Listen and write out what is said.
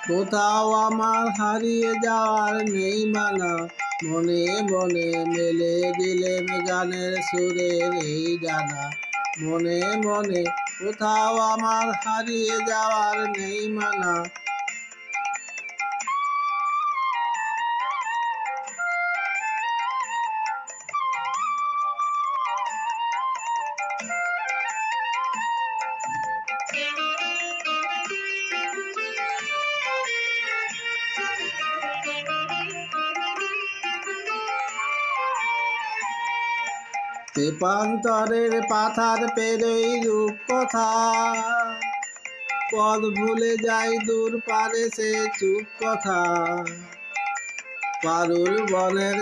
কোথাও আমার হারিয়ে যাওয়ার নেই মানা, মনে মনে মেলে দিলেন গানের সুরের এই ডানা। মনে মনে কোথাও আমার হারিয়ে যাওয়ার নেই মানা। তেপান্তরের পাথার পেরোই রূপকথা, পথ ভুলে যাই দূর পারে সে চুপ কথা। পারুল বনের